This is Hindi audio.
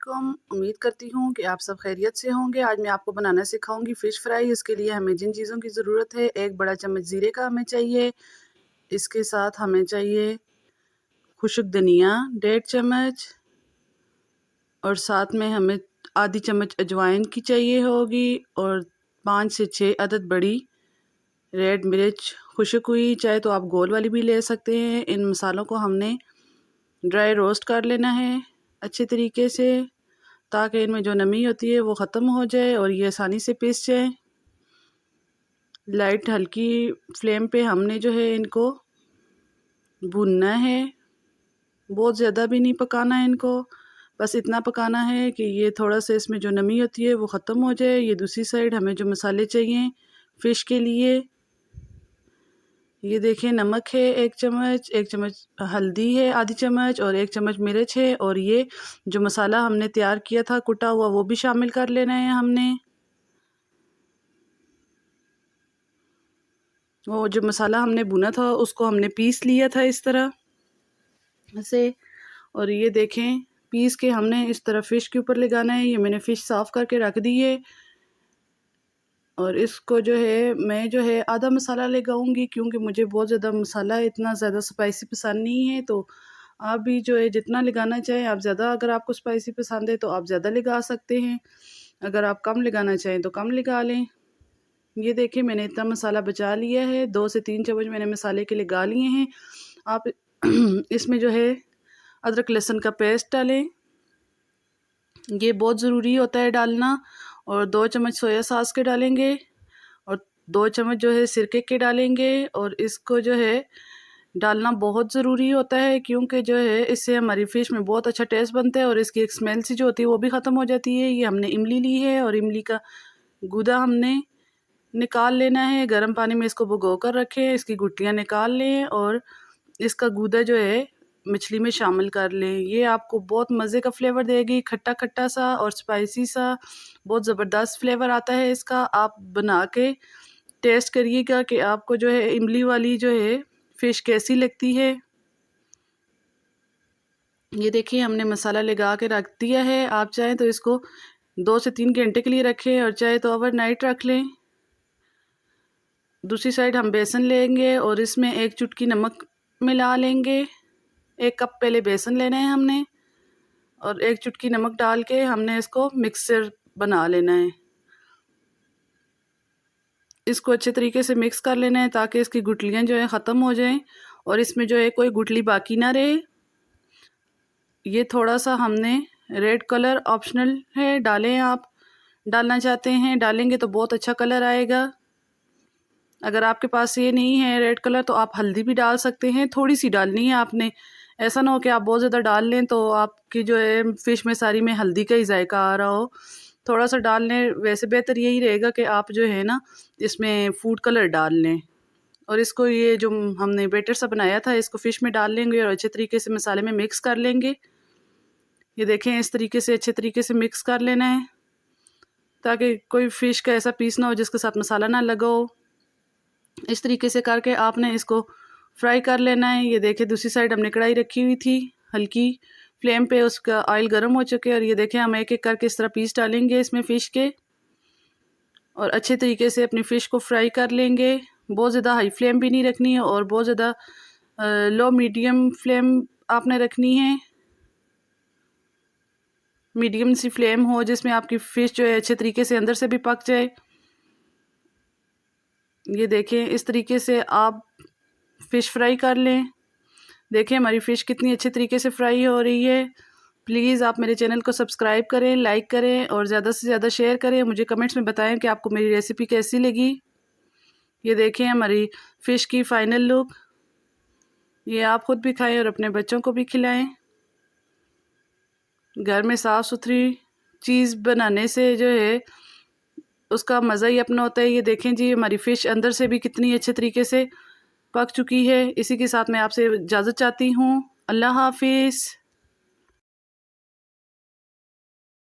अस्सलामुअलैकुम। उम्मीद करती हूँ कि आप सब खैरियत से होंगे। आज मैं आपको बनाना सिखाऊंगी फ़िश फ्राई। इसके लिए हमें जिन चीज़ों की ज़रूरत है, एक बड़ा चम्मच ज़ीरे का हमें चाहिए। इसके साथ हमें चाहिए खुश्क धनिया 1.5 चम्मच, और साथ में हमें आधी चम्मच अजवाइन की चाहिए होगी, और 5 से 6 अदद बड़ी रेड मिर्च खुश्क हुई, चाहे तो आप गोल वाली भी ले सकते हैं। इन मसालों को हमने ड्राई रोस्ट कर लेना है अच्छे तरीके से, ताकि इनमें जो नमी होती है वो ख़त्म हो जाए और ये आसानी से पिस जाए। लाइट हल्की फ्लेम पे हमने जो है इनको भूनना है, बहुत ज़्यादा भी नहीं पकाना है इनको, बस इतना पकाना है कि ये थोड़ा सा इसमें जो नमी होती है वो ख़त्म हो जाए। ये दूसरी साइड हमें जो मसाले चाहिए फ़िश के लिए, ये देखें, नमक है 1 चम्मच, 1 चम्मच हल्दी है आधी चम्मच, और 1 चम्मच मिर्च है, और ये जो मसाला हमने तैयार किया था कुटा हुआ वो भी शामिल कर लेना है हमने। वो जो मसाला हमने भुना था उसको हमने पीस लिया था इस तरह से, और ये देखें पीस के हमने इस तरह फ़िश के ऊपर लगाना है। ये मैंने फ़िश साफ़ करके रख दी है, और इसको जो है मैं जो है आधा मसाला लगाऊंगी, क्योंकि मुझे बहुत ज़्यादा मसाला इतना ज़्यादा स्पाइसी पसंद नहीं है। तो आप भी जो है जितना लगाना चाहें आप ज़्यादा, अगर आपको स्पाइसी पसंद है तो आप ज़्यादा लगा सकते हैं, अगर आप कम लगाना चाहें तो कम लगा लें। ये देखिए मैंने इतना मसाला बचा लिया है, 2 से 3 चम्मच मैंने मसाले के लगा लिए हैं। आप इसमें जो है अदरक लहसुन का पेस्ट डालें, ये बहुत ज़रूरी होता है डालना, और 2 चम्मच सोया सॉस के डालेंगे, और 2 चम्मच जो है सिरके के डालेंगे, और इसको जो है डालना बहुत ज़रूरी होता है, क्योंकि जो है इससे हमारी फ़िश में बहुत अच्छा टेस्ट बनता है, और इसकी एक स्मेल सी जो होती है वो भी ख़त्म हो जाती है। ये हमने इमली ली है, और इमली का गूदा हमने निकाल लेना है। गर्म पानी में इसको भिगो कर रखें, इसकी गुठलियाँ निकाल लें, और इसका गूदा जो है मछली में शामिल कर लें। ये आपको बहुत मज़े का फ्लेवर देगी, खट्टा खट्टा सा और स्पाइसी सा, बहुत ज़बरदस्त फ्लेवर आता है इसका। आप बना के टेस्ट करिएगा कि आपको जो है इमली वाली जो है फ़िश कैसी लगती है। ये देखिए हमने मसाला लगा के रख दिया है। आप चाहें तो इसको 2 से 3 घंटे के लिए रखें, और चाहे तो ओवरनाइट रख लें। दूसरी साइड हम बेसन लेंगे और इसमें 1 चुटकी नमक मिला लेंगे। 1 कप पहले बेसन लेना है हमने, और 1 चुटकी नमक डाल के हमने इसको मिक्सर बना लेना है। इसको अच्छे तरीके से मिक्स कर लेना है ताकि इसकी गुठलियाँ जो है ख़त्म हो जाएं, और इसमें जो है कोई गुठली बाकी ना रहे। ये थोड़ा सा हमने रेड कलर ऑप्शनल है, डालें आप डालना चाहते हैं, डालेंगे तो बहुत अच्छा कलर आएगा। अगर आपके पास ये नहीं है रेड कलर तो आप हल्दी भी डाल सकते हैं, थोड़ी सी डालनी है आपने। ऐसा ना हो कि आप बहुत ज़्यादा डाल लें तो आपकी जो है फ़िश में सारी में हल्दी का ही जायका आ रहा हो। थोड़ा सा डाल लें, वैसे बेहतर यही रहेगा कि आप जो है ना इसमें फूड कलर डाल लें, और इसको ये जो हमने बैटर सा बनाया था इसको फ़िश में डाल लेंगे, और अच्छे तरीके से मसाले में मिक्स कर लेंगे। ये देखें इस तरीके से अच्छे तरीके से मिक्स कर लेना है, ताकि कोई फ़िश का ऐसा पीस ना हो जिसके साथ मसाला ना लगा हो। इस तरीके से करके आपने इसको फ्राई कर लेना है। ये देखिए दूसरी साइड हमने कढ़ाई रखी हुई थी, हल्की फ्लेम पे उसका ऑयल गर्म हो चुके, और ये देखें हम एक एक करके इस तरह पीस डालेंगे इसमें फ़िश के, और अच्छे तरीके से अपनी फ़िश को फ्राई कर लेंगे। बहुत ज़्यादा हाई फ्लेम भी नहीं रखनी है, और बहुत ज़्यादा लो मीडियम फ्लेम आपने रखनी है। मीडियम सी फ्लेम हो जिसमें आपकी फ़िश जो है अच्छे तरीके से अंदर से भी पक जाए। ये देखें इस तरीके से आप फ़िश फ्राई कर लें। देखें हमारी फ़िश कितनी अच्छे तरीके से फ्राई हो रही है। प्लीज़ आप मेरे चैनल को सब्सक्राइब करें, लाइक करें, और ज़्यादा से ज़्यादा शेयर करें। मुझे कमेंट्स में बताएं कि आपको मेरी रेसिपी कैसी लगी। ये देखें हमारी फ़िश की फ़ाइनल लुक। ये आप ख़ुद भी खाएं और अपने बच्चों को भी खिलाएं। घर में साफ़ सुथरी चीज़ बनाने से जो है उसका मज़ा ही अपना होता है। ये देखें जी हमारी फ़िश अंदर से भी कितनी अच्छे तरीके से पक चुकी है। इसी के साथ मैं आपसे इजाज़त चाहती हूँ। अल्लाह हाफ़िज़।